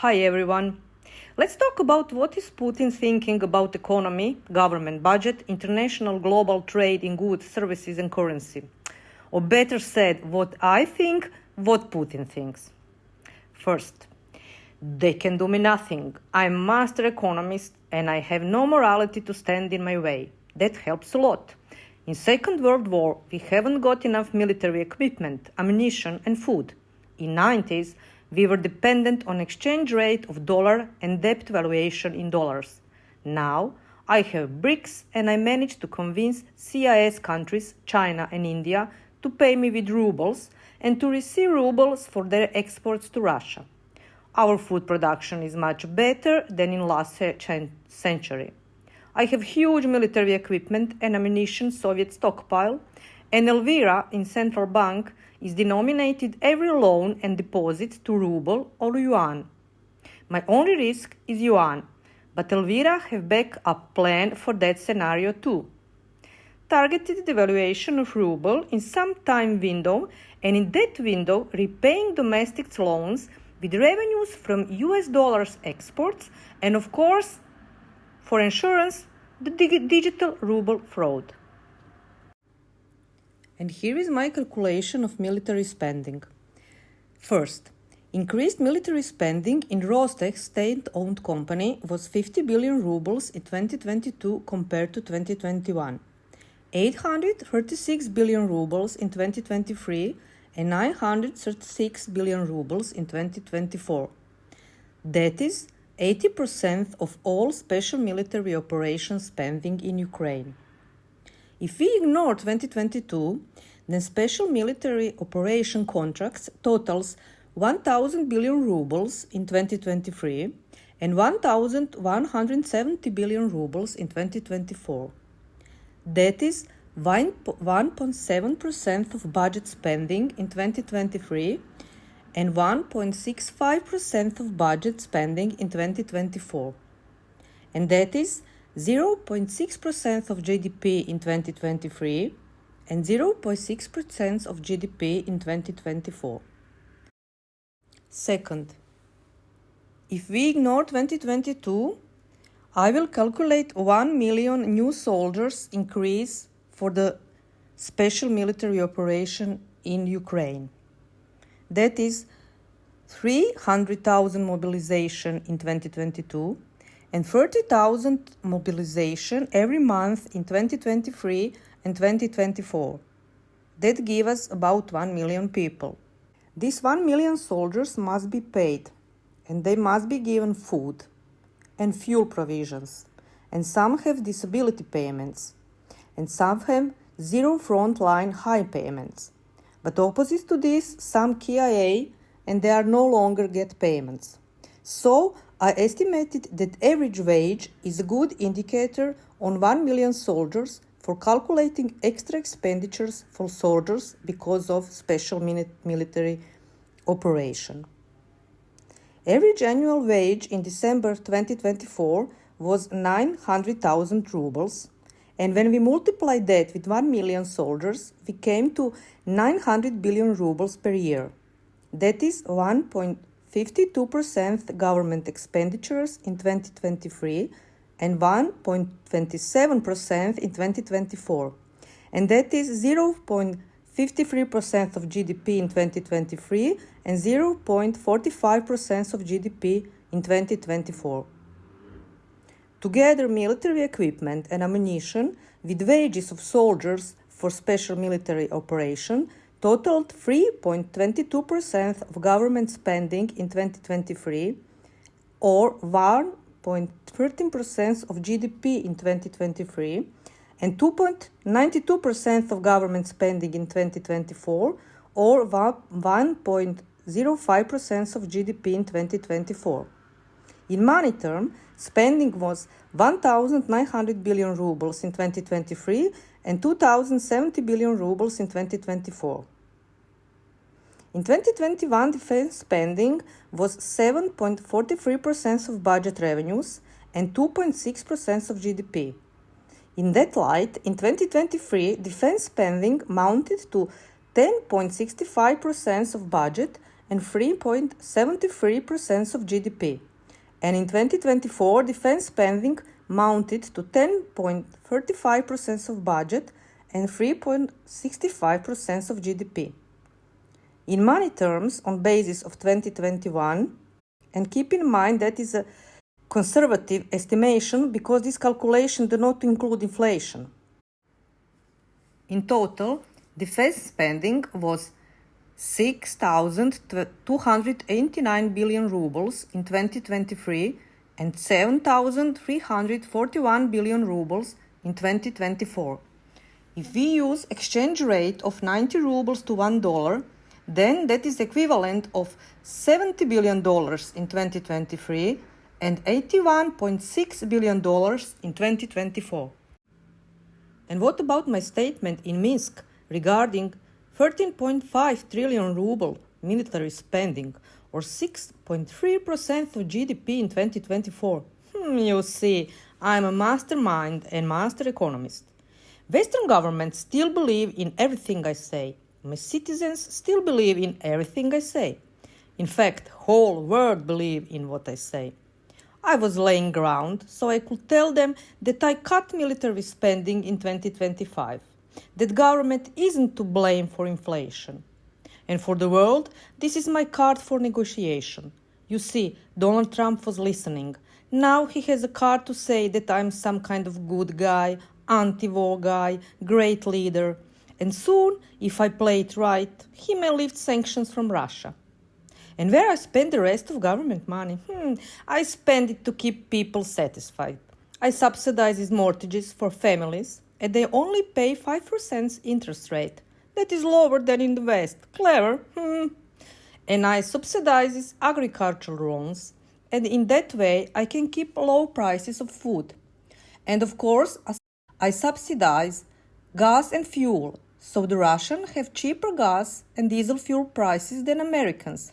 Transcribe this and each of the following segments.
Hi everyone. Let's talk about what is Putin thinking about economy, government budget, international global trade in goods, services and currency. Or better said, what I think, what Putin thinks. First, they can do me nothing. I'm a master economist and I have no morality to stand in my way. That helps a lot. In Second World War, we haven't got enough military equipment, ammunition and food. In 90s, we were dependent on exchange rate of dollar and debt valuation in dollars. Now, I have BRICS and I managed to convince CIS countries, China and India, to pay me with rubles and to receive rubles for their exports to Russia. Our food production is much better than in last century. I have huge military equipment and ammunition Soviet stockpile, and Elvira in central bank is denominated every loan and deposit to ruble or yuan. My only risk is yuan, but Elvira have backup plan for that scenario too. Targeted devaluation of ruble in some time window, and in that window repaying domestic loans with revenues from US dollars exports and of course for insurance the digital ruble fraud. And here is my calculation of military spending. First, increased military spending in Rostec state-owned company was 50 billion rubles in 2022 compared to 2021, 836 billion rubles in 2023 and 936 billion rubles in 2024. That is 80% of all special military operation spending in Ukraine. If we ignore 2022, then special military operation contracts totals 1,000 billion rubles in 2023 and 1,170 billion rubles in 2024. That is 1.7% of budget spending in 2023 and 1.65% of budget spending in 2024. And that is 0.6% of GDP in 2023 and 0.6% of GDP in 2024. Second, if we ignore 2022, I will calculate 1 million new soldiers increase for the special military operation in Ukraine. That is 300,000 mobilization in 2022 and 30,000 mobilization every month in 2023 and 2024. That gives us about 1 million people. These 1 million soldiers must be paid, and they must be given food and fuel provisions, and some have disability payments, and some have zero frontline high payments. But opposite to this, some KIA, and they are no longer get payments. So I estimated that average wage is a good indicator on 1 million soldiers for calculating extra expenditures for soldiers because of special military operation. Average annual wage in December 2024 was 900,000 rubles, and when we multiply that with 1 million soldiers, we came to 900 billion rubles per year. That is 1.52% government expenditures in 2023 and 1.27% in 2024. And that is 0.53% of GDP in 2023 and 0.45% of GDP in 2024. Together, military equipment and ammunition with wages of soldiers for special military operation totaled 3.22% of government spending in 2023 or 1.13% of GDP in 2023 and 2.92% of government spending in 2024 or 1.05% of GDP in 2024. In money terms, spending was 1,900 billion rubles in 2023 and 2,070 billion rubles in 2024. In 2021, defense spending was 7.43% of budget revenues and 2.6% of GDP. In that light, in 2023, defense spending mounted to 10.65% of budget and 3.73% of GDP. And in 2024, defense spending mounted to 10.35% of budget and 3.65% of GDP. In money terms, on basis of 2021, and keep in mind that is a conservative estimation because this calculation does not include inflation. In total, defense spending was 6,289 billion rubles in 2023 and 7,341 billion rubles in 2024. If we use exchange rate of 90 rubles to $1, then that is equivalent of $70 billion in 2023 and $81.6 billion in 2024. And what about my statement in Minsk regarding 13.5 trillion ruble military spending, or 6.3% of GDP in 2024? You see, I'm a mastermind and master economist. Western governments still believe in everything I say. My citizens still believe in everything I say. In fact, whole world believe in what I say. I was laying ground so I could tell them that I cut military spending in 2025, that government isn't to blame for inflation. And for the world, this is my card for negotiation. You see, Donald Trump was listening. Now he has a card to say that I'm some kind of good guy, anti-war guy, great leader. And soon, if I play it right, he may lift sanctions from Russia. And where I spend the rest of government money? I spend it to keep people satisfied. I subsidize these mortgages for families, and they only pay 5% interest rate. That is lower than in the West. Clever. And I subsidize these agricultural loans, and in that way I can keep low prices of food. And of course, I subsidize gas and fuel, so the Russians have cheaper gas and diesel fuel prices than Americans.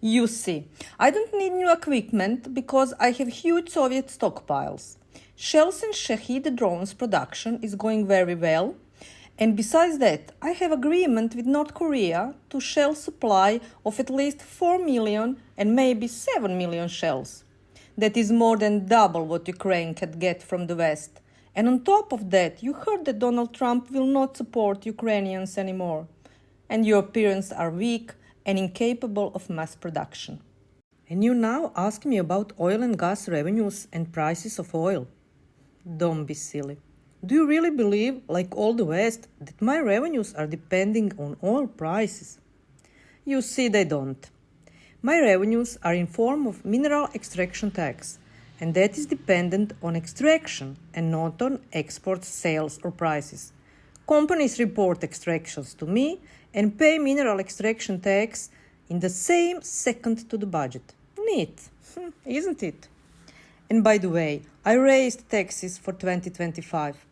You see, I don't need new equipment because I have huge Soviet stockpiles. Shells and Shahed drones production is going very well. And besides that, I have agreement with North Korea to shell supply of at least 4 million and maybe 7 million shells. That is more than double what Ukraine can get from the West. And on top of that, you heard that Donald Trump will not support Ukrainians anymore. And Europeans are weak and incapable of mass production. And you now ask me about oil and gas revenues and prices of oil. Don't be silly. Do you really believe, like all the West, that my revenues are depending on oil prices? You see, they don't. My revenues are in form of mineral extraction tax, and that is dependent on extraction and not on export sales or prices. Companies report extractions to me and pay mineral extraction tax in the same second to the budget. Neat, isn't it? And by the way, I raised taxes for 2025,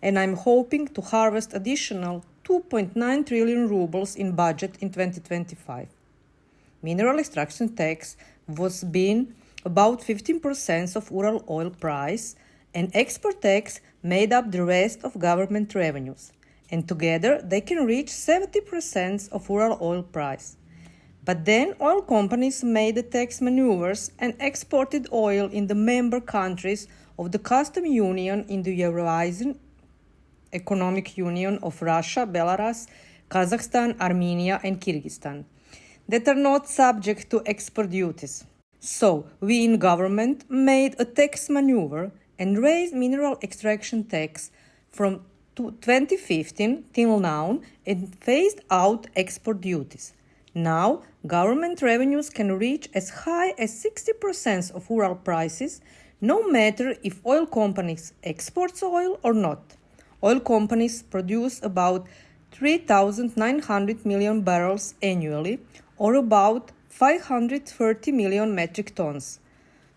and I'm hoping to harvest additional 2.9 trillion rubles in budget in 2025. Mineral extraction tax was been about 15% of Ural oil price, and export tax made up the rest of government revenues, and together they can reach 70% of Ural oil price. But then oil companies made the tax maneuvers and exported oil in the member countries of the Customs Union in the Eurasian Economic Union of Russia, Belarus, Kazakhstan, Armenia and Kyrgyzstan that are not subject to export duties. So we in government made a tax maneuver and raised mineral extraction tax from 2015 till now and phased out export duties. Now, government revenues can reach as high as 60% of Ural prices, no matter if oil companies export oil or not. Oil companies produce about 3,900 million barrels annually, or about 530 million metric tons.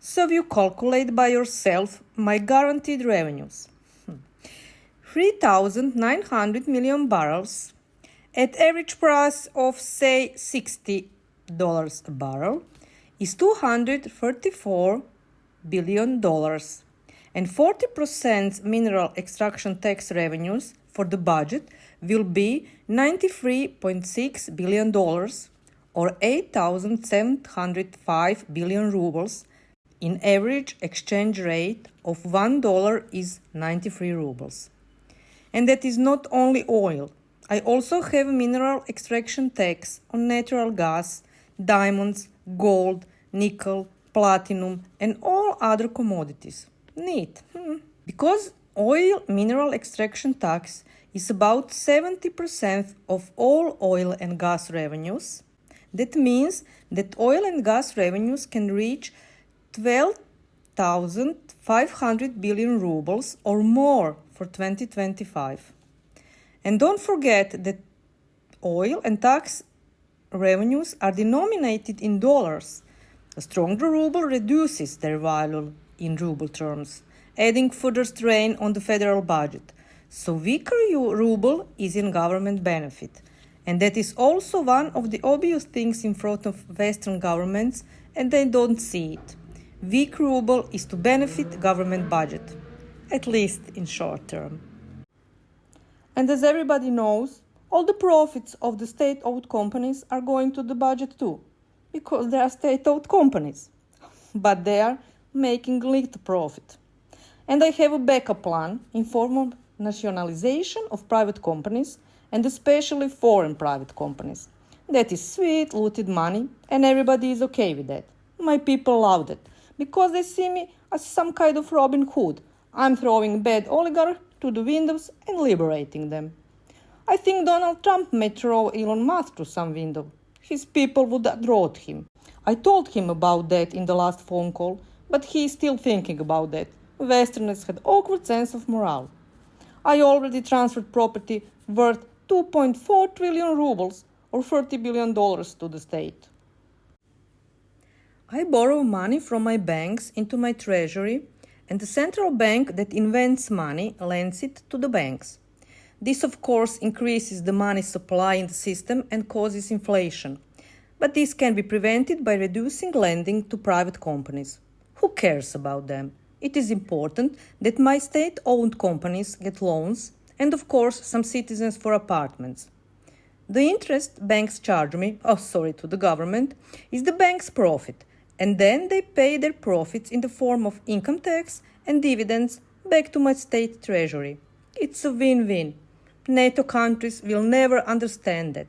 So you calculate by yourself my guaranteed revenues. 3,900 million barrels at average price of, say, $60 a barrel is $234 billion, and 40% mineral extraction tax revenues for the budget will be $93.6 billion, or 8,705 billion rubles. In average exchange rate of $1 is 93 rubles. And that is not only oil. I also have mineral extraction tax on natural gas, diamonds, gold, nickel, platinum, and all other commodities. Neat. Because oil mineral extraction tax is about 70% of all oil and gas revenues. That means that oil and gas revenues can reach 12,500 billion rubles or more for 2025. And don't forget that oil and tax revenues are denominated in dollars. A stronger ruble reduces their value in ruble terms, adding further strain on the federal budget. So weaker ruble is in government benefit. And that is also one of the obvious things in front of Western governments, and they don't see it. Weak ruble is to benefit government budget, at least in short term. And as everybody knows, all the profits of the state-owned companies are going to the budget too, because they are state-owned companies. But they are making little profit. And I have a backup plan in form of nationalization of private companies, and especially foreign private companies. That is sweet, looted money, and everybody is okay with that. My people love it, because they see me as some kind of Robin Hood. I'm throwing bad oligarchs to the windows and liberating them. I think Donald Trump may throw Elon Musk to some window. His people would adroit him. I told him about that in the last phone call, but he is still thinking about that. Westerners had awkward sense of morale. I already transferred property worth 2.4 trillion rubles or $30 billion to the state. I borrow money from my banks into my treasury, and the central bank that invents money lends it to the banks. This, of course, increases the money supply in the system and causes inflation. But this can be prevented by reducing lending to private companies. Who cares about them? It is important that my state-owned companies get loans and, of course, some citizens for apartments. The interest banks charge me, to the government, is the bank's profit, and then they pay their profits in the form of income tax and dividends back to my state treasury. It's a win-win. NATO countries will never understand that.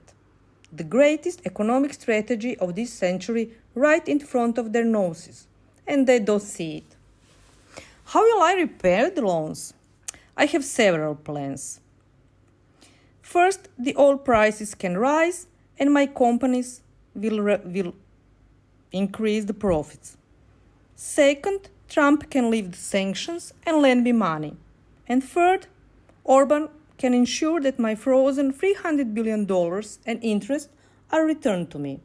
The greatest economic strategy of this century right in front of their noses, and they don't see it. How will I repay the loans? I have several plans. First, the oil prices can rise and my companies will increase the profits. Second, Trump can lift the sanctions and lend me money. And third, Orban can ensure that my frozen $300 billion and interest are returned to me.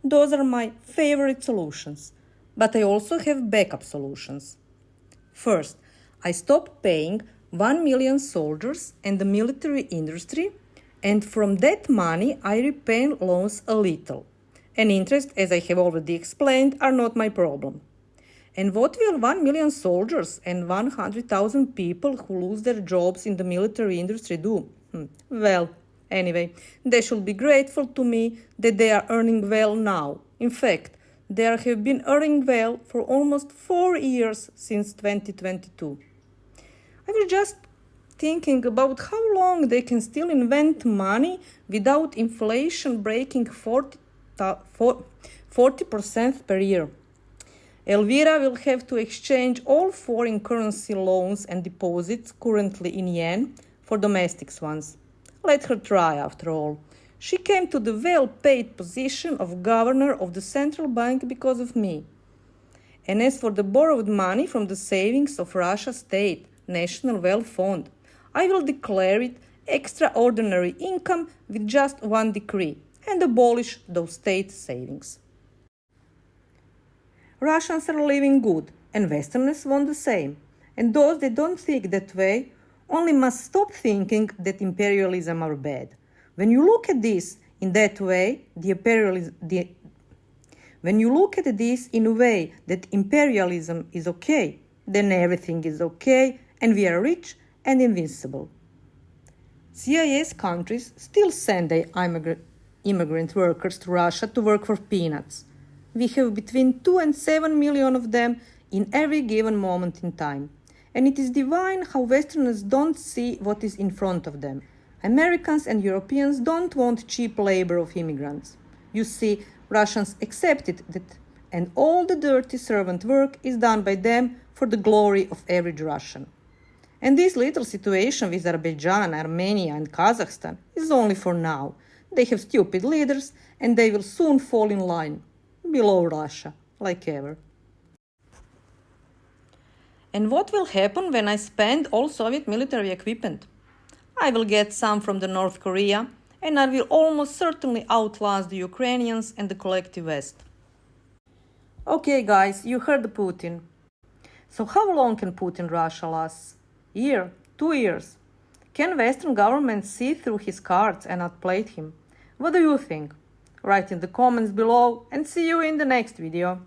Those are my favorite solutions, but I also have backup solutions. First, I stop paying 1 million soldiers and the military industry, and from that money I repay loans a little. And interest, as I have already explained, are not my problem. And what will 1 million soldiers and 100,000 people who lose their jobs in the military industry do? Well, anyway, they should be grateful to me that they are earning well now. In fact, they have been earning well for almost 4 years since 2022. I was just thinking about how long they can still invent money without inflation breaking 40% per year. Elvira will have to exchange all foreign currency loans and deposits currently in yen for domestic ones. Let her try, after all. She came to the well-paid position of governor of the central bank because of me. And as for the borrowed money from the savings of Russia's state National Wealth Fund, I will declare it extraordinary income with just one decree and abolish those state savings. Russians are living good, and Westerners want the same. And those that don't think that way only must stop thinking that imperialism are bad. When you look at this in that way, when you look at this in a way that imperialism is okay, then everything is okay and we are rich and invincible. CIS countries still send their immigrant workers to Russia to work for peanuts. We have between 2 and 7 million of them in every given moment in time. And it is divine how Westerners don't see what is in front of them. Americans and Europeans don't want cheap labor of immigrants. You see, Russians accepted that, and all the dirty servant work is done by them for the glory of average Russian. And this little situation with Azerbaijan, Armenia and Kazakhstan is only for now. They have stupid leaders and they will soon fall in line, below Russia, like ever. And what will happen when I spend all Soviet military equipment? I will get some from the North Korea, and I will almost certainly outlast the Ukrainians and the collective West. Okay, guys, you heard Putin. So how long can Putin Russia last? Year? 2 years? Can Western governments see through his cards and outplay him? What do you think? Write in the comments below and see you in the next video.